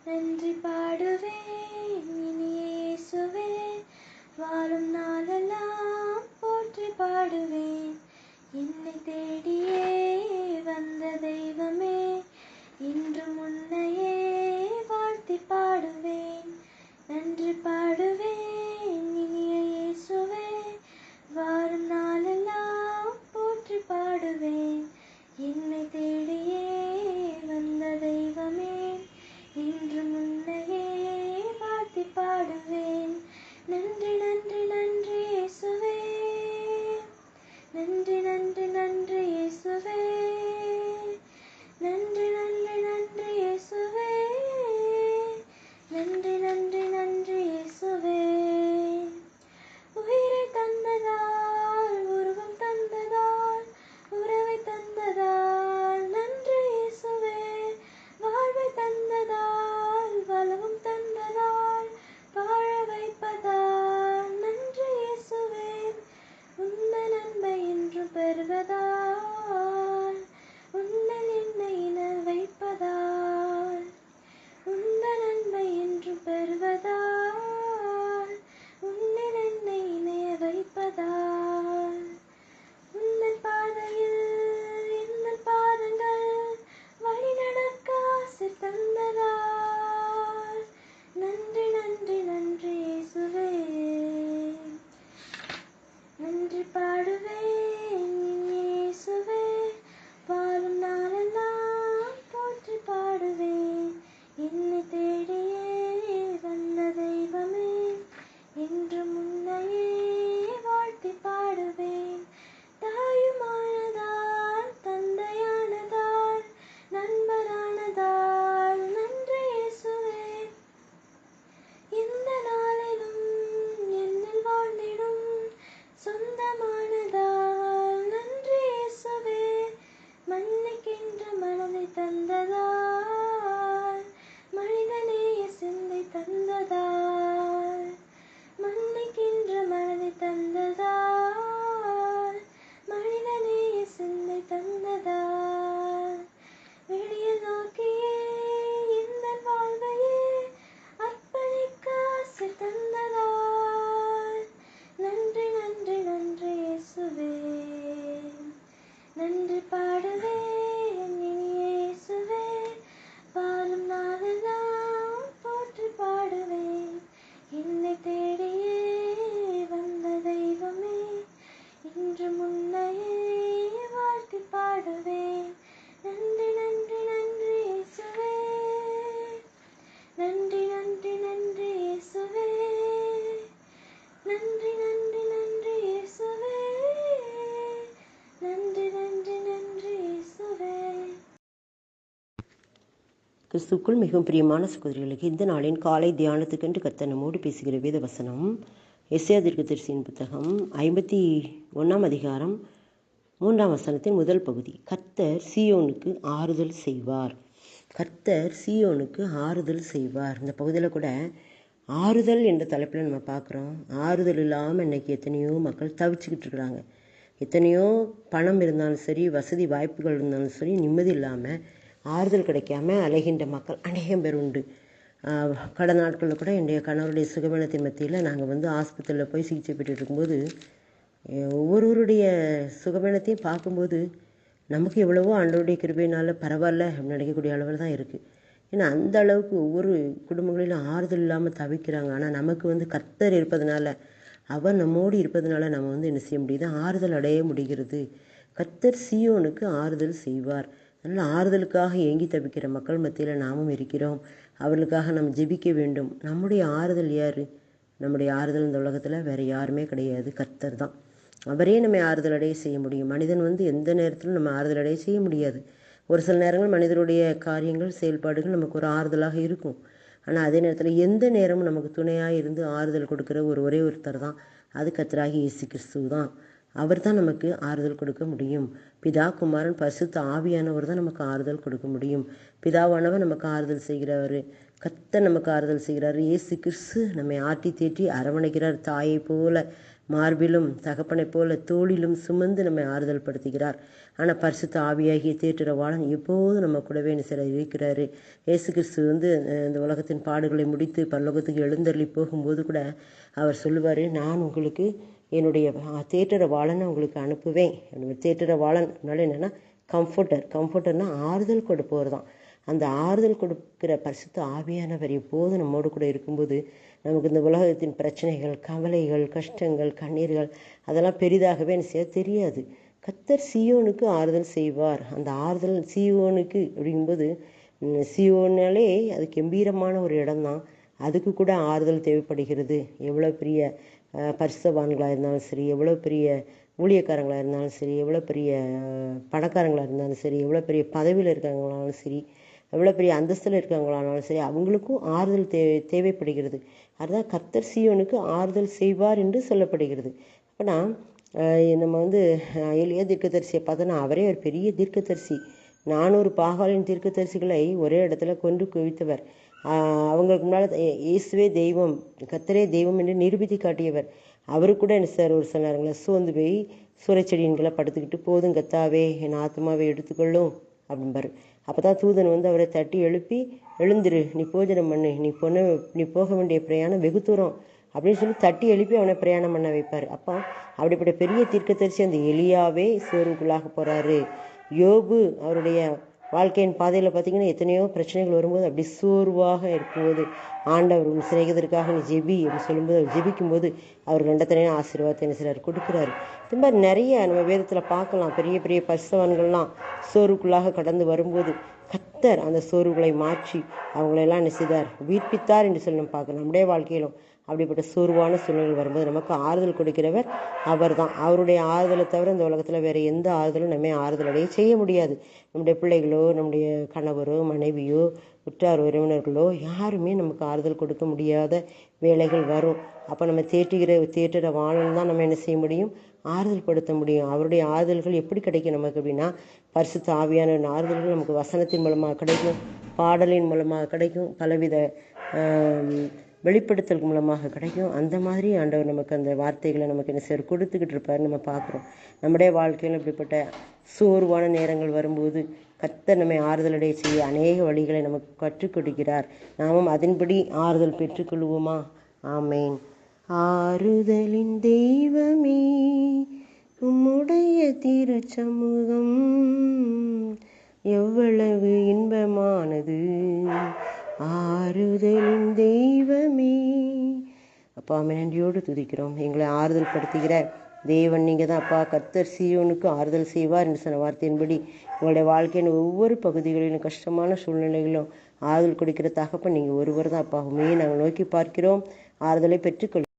நன்றி பாடுவேன் இனிய இயேசுவே, வாழும் நாளெல்லாம் போற்றி பாடுவேன். என்னை தேடியே வந்த தெய்வமே, இன்று முன்னையே வாழ்த்தி பாடுவேன். நன்றி பாடுவேன் இனிய இயேசுவே, வாழும் நாளெல்லாம் போற்றி பாடுவேன். என்னை தேடியே வந்த தெய்வமே, இன்று முன்னையே வாழ்த்தி பாடுவேன். நன்றி நன்றி நன்றி இயேசுவே, நன்றி நன்றி நன்றி இயேசுவே, நன்றி நன்றி நன்றி இயேசுவே, நன்றி நன்றி நன்றி இயேசுவே. உயிரை தந்ததால், உருவம் தந்ததால், உறவை தந்ததால் நன்றி இயேசுவே. வாழ்வை தந்ததால், வளமும் தந்ததால், வாழ வைப்பதால் நன்றி இயேசுவே. உந்தன் அன்பை என்றும் பெறுவதால், உந்தன் என்னை இன வைப்பதால், உந்தன் அன்பை என்றும் பெறுவதால், உன்னில் என்னை இணைய வைப்பதால், உந்தன் பாதையில் எந்தன் பாதங்கள் வழி நடக்க ஆசை தந்ததால் நன்றி நன்றி நன்றி இயேசுவே. நன்றி பாடுவேன் இயேசுவே, வாழும் நாளெல்லாம் போற்றி பாடுவேன். என்னை தேடியே வந்த தெய்வமே, இன்று முன்னையே வாழ்த்தி பாடுவேன். தாயுமானதால், தந்தையானதால், நண்பரானதால் நன்றி இயேசுவே. எந்த நாளிலும் என்னில் வாழ்ந்திடும் சொந்தமானதால் நன்றி இயேசுவே. மன்னிக்கின்ற மனதை தந்ததால், மனிதநேய சிந்தை தந்ததால், மன்னிக்கின்ற மனதை தந்ததால், மனிதநேய சிந்தை தந்ததால், வெளிய நோக்கியே இந்த வாழ்வையே அர்ப்பணிக்க ஆசை தந்ததால் நன்றி நன்றி நன்றி இயேசுவே. நன்றி பாடுவேன் இனிய இயேசுவே, வாழும் நாளெல்லாம் போற்றி பாடுவேன். என்னை தேடியே வந்த தெய்வமே, இன்று முன்னையே வாழ்த்தி பாடுவேன். நன்றி நன்றி நன்றி இயேசுவே, நன்றி நன்றி நன்றி இயேசுவே, நன்றி நன்றி நன்றி இயேசுவே, நன்றி நன்றி நன்றி இயேசுவே. கிறிஸ்துக்குள் மிகவும் பிரியமான சகோதரிகளுக்கு இந்த நாளின் காலை தியானத்துக்கென்று கர்த்தர் நம்மோடு பேசுகிற வேத வசனம் எசேயா தீர்க்கதரிசியின் புத்தகம் 51 அதிகாரம் 3 வசனத்தின் முதல் பகுதி. கர்த்தர் சீயோனுக்கு ஆறுதல் செய்வார். கர்த்தர் சீயோனுக்கு ஆறுதல் செய்வார். இந்த பகுதியில் கூட ஆறுதல் என்ற தலைப்பில் நம்ம பார்க்குறோம். ஆறுதல் இல்லாமல் இன்றைக்கி எத்தனையோ மக்கள் தவிச்சுக்கிட்டு இருக்கிறாங்க. எத்தனையோ பணம் இருந்தாலும் சரி, வசதி வாய்ப்புகள் இருந்தாலும் சரி, நிம்மதி இல்லாமல் ஆறுதல் கிடைக்காம அலைகின்ற மக்கள் அநேகம் பேர் உண்டு. கடந்த நாட்களில் கூட என்னுடைய கணவருடைய சுகவீனத்தின் மத்தியில் நாங்கள் ஆஸ்பத்திரியில் போய் சிகிச்சை பெற்றுட்டு இருக்கும்போது ஒவ்வொருவருடைய சுகவீனத்தையும் பார்க்கும்போது நமக்கு எவ்வளவோ ஆண்டவருடைய கிருபையினால் பரவாயில்ல அப்படின்னு நினைக்கக்கூடிய அளவில் தான் இருக்குது. ஏன்னா அந்த அளவுக்கு ஒவ்வொரு குடும்பங்களிலும் ஆறுதல் இல்லாமல் தவிக்கிறாங்க. ஆனால் நமக்கு கர்த்தர் இருப்பதனால, அவர் நம்மோடு இருப்பதனால நம்ம என்ன செய்ய முடியுது, ஆறுதல் அடைய முடிகிறது. கர்த்தர் சீயோனுக்கு ஆறுதல் செய்வார். அதனால் ஆறுதலுக்காக ஏங்கி தவிக்கிற மக்கள் மத்தியில் நாமும் இருக்கிறோம். அவர்களுக்காக நம்ம ஜெபிக்க வேண்டும். நம்முடைய ஆறுதல் யார்? நம்முடைய ஆறுதல் இந்த உலகத்தில் வேறு யாருமே கிடையாது, கர்த்தர் தான். அவரே நம்மை ஆறுதல் அடைய செய்ய முடியும். மனிதன் எந்த நேரத்திலும் நம்ம ஆறுதல் அடைய செய்ய முடியாது. ஒரு சில நேரங்கள் மனிதருடைய காரியங்கள், செயல்பாடுகள் நமக்கு ஒரு ஆறுதலாக இருக்கும். ஆனால் அதே நேரத்தில் எந்த நேரமும் நமக்கு துணையாக இருந்து ஆறுதல் கொடுக்குற ஒரே ஒருத்தர் தான், அது கர்த்தராகி இயேசு கிறிஸ்து தான். அவர் தான் நமக்கு ஆறுதல் கொடுக்க முடியும். பிதா, குமாரன், பரிசுத்த ஆவியானவர் தான் நமக்கு ஆறுதல் கொடுக்க முடியும். பிதாவானவர் நமக்கு ஆறுதல் செய்கிறவர், கர்த்தர் நமக்கு ஆறுதல் செய்கிறார். இயேசு கிறிஸ்து நம்மை ஆட்டி தேற்றி அரவணைக்கிறார். தாயை போல மார்பிலும் தகப்பனைப் போல தோளிலும் சுமந்து நம்மை ஆறுதல் படுத்துகிறார். ஆனால் பரிசுத்த ஆவியாகிய தேற்றரவாளன் எப்போதும் நம்ம கூடவே இருக்கிறாரு. இயேசு கிறிஸ்து இந்த உலகத்தின் பாடுகளை முடித்து பரலோகத்துக்கு எழுந்தருளி போகும்போது கூட அவர் சொல்லுவார், நான் உங்களுக்கு என்னுடைய தேற்றரவாளனை உங்களுக்கு அனுப்புவேன். தேற்றரவாளன் என்னென்னா கம்ஃபர்டர்னா ஆறுதல் கொடுப்பவர் தான். அந்த ஆறுதல் கொடுக்கிற பரிசுத்த ஆவியானவர் எப்போதும் நம்மோடு கூட இருக்கும்போது நமக்கு இந்த உலகத்தின் பிரச்சனைகள், கவலைகள், கஷ்டங்கள், கண்ணீர்கள் அதெல்லாம் பெரிதாகவே தெரியாது. கர்த்தர் சீயோனுக்கு ஆறுதல் செய்வார். அந்த ஆறுதல் சீயோனுக்கு அப்படிங்கும்போது சீயோனாலே அது கம்பீரமான ஒரு இடம்தான். அதுக்கு கூட ஆறுதல் தேவைப்படுகிறது. எவ்வளோ பெரிய பரிசுத்தவான்களாக இருந்தாலும் சரி, எவ்வளோ பெரிய ஊழியக்காரங்களாக இருந்தாலும் சரி, எவ்வளோ பெரிய பணக்காரங்களாக இருந்தாலும் சரி, எவ்வளோ பெரிய பதவியில் இருக்காங்களாலும் சரி, எவ்வளோ பெரிய அந்தஸ்தில் இருக்காங்களானாலும் சரி, அவங்களுக்கும் ஆறுதல் தேவைப்படுகிறது. அதுதான் கர்த்தர் சீயோனுக்கு ஆறுதல் செய்வார் என்று சொல்லப்படுகிறது. அப்போனா நம்ம எலியா தீர்க்கதரிசியை பார்த்தோன்னா அவரே ஒரு பெரிய தீர்க்கதரிசி. 400 பாகாலின் தீர்க்கதரிசிகளை ஒரே இடத்துல கொண்டு குவித்தவர். அவங்களுக்கு முன்னால் இயேசுவே தெய்வம், கர்த்தரே தெய்வம் என்று நிரூபித்து காட்டியவர். அவரு கூட என்ன சார் ஒரு சில நேரங்களில் சோர்ந்து போய் சூறைச்செடியின்களை படுத்துக்கிட்டு, போதும் கத்தாவே என் ஆத்மாவை எடுத்துக்கொள்ளும் அப்படிம்பாரு. அப்போ தான் தூதன் அவரை தட்டி எழுப்பி, எழுந்துரு, நீ போஜனம் பண்ணு, நீ போக வேண்டிய பிரயாணம் வெகு தூரம் அப்படின்னு சொல்லி தட்டி எழுப்பி அவனை பிரயாணம் பண்ண வைப்பார். அப்போ அப்படிப்பட்ட பெரிய தீர்க்கதரிசி அந்த எலியாவே சோர்வுக்குள்ளாக போகிறாரு. யோபு அவருடைய வாழ்க்கையின் பாதையில் பார்த்திங்கன்னா எத்தனையோ பிரச்சனைகள் வரும்போது அப்படி சோர்வாக இருக்கும்போது ஆண்டவர் உன் சிநேகிதருக்காக நீ ஜெபி அப்படின்னு சொல்லும்போது அவர் ஜெபிக்கும்போது அவர் ரெண்டத்தனையும் ஆசீர்வாதத்தை என்ன செய்கிறார், கொடுக்குறாரு. இது மாதிரி நிறைய நம்ம வேதத்தில் பார்க்கலாம். பெரிய பெரிய பரிசுத்தவான்கள்லாம் சோர்வுக்குள்ளாக கடந்து வரும்போது கர்த்தர் அந்த சோர்வுகளை மாற்றி அவங்களெல்லாம் என்ன செய்தார், உயிர்ப்பித்தார் என்று சொல்லி நம்ம பார்க்கணும். நம்முடைய வாழ்க்கையிலும் அப்படிப்பட்ட சோர்வான சூழ்நிலைகள் வரும்போது நமக்கு ஆறுதல் கொடுக்கிறவர் அவர் தான். அவருடைய ஆறுதலை தவிர இந்த உலகத்தில் வேறு எந்த ஆறுதலும் நம்ம ஆறுதல் அடைய செய்ய முடியாது. நம்முடைய பிள்ளைகளோ, நம்முடைய கணவரோ, மனைவியோ, உற்றார் உறவினர்களோ யாருமே நமக்கு ஆறுதல் கொடுக்க முடியாத வேலைகள் வரும். அப்போ நம்ம தேற்றுற வாழன் தான் நம்ம என்ன செய்ய முடியும், ஆறுதல் படுத்த முடியும். அவருடைய ஆறுதல்கள் எப்படி கிடைக்கும் நமக்கு அப்படின்னா, பரிசுத்த ஆவியான ஆறுதல்கள் நமக்கு வசனத்தின் மூலமாக கிடைக்கும், பாடலின் மூலமாக கிடைக்கும், பலவித வெளிப்படுத்தல் மூலமாக கிடைக்கும். அந்த மாதிரி ஆண்டவர் நமக்கு அந்த வார்த்தைகளை நமக்கு என்ன செய்ய கொடுத்துக்கிட்டு இருப்பார். நம்ம பார்க்குறோம் நம்முடைய வாழ்க்கையில் இப்படிப்பட்ட சோர்வான நேரங்கள் வரும்போது கர்த்தர் நம்மை ஆறுதலடைய செய்ய அநேக வழிகளை நமக்கு கற்றுக் கொடுக்கிறார். நாமும் அதன்படி ஆறுதல் பெற்றுக்கொள்வோமா? ஆமேன். ஆறுதலின் தெய்வமே, உம்முடைய திருச்சமூகம் எவ்வளவு இன்பமானது. ஆறுதலின் தெய்வமே. அப்பா நன்றியோடு துதிக்கிறோம். எங்களை ஆறுதல் படுத்துகிற தேவன் நீங்கள் தான் அப்பா. கர்த்தர் சீயோனுக்கு ஆறுதல் செய்வார் என்று சொன்ன வார்த்தையின்படி உங்களுடைய வாழ்க்கையின் ஒவ்வொரு பகுதிகளிலும் கஷ்டமான சூழ்நிலைகளிலும் ஆறுதல் கொடுக்கிற தகப்பன் நீங்கள் ஒருவர் தான் அப்பா. உண்மையை நாங்கள் நோக்கி பார்க்கிறோம். ஆறுதலை பெற்றுக்கொள்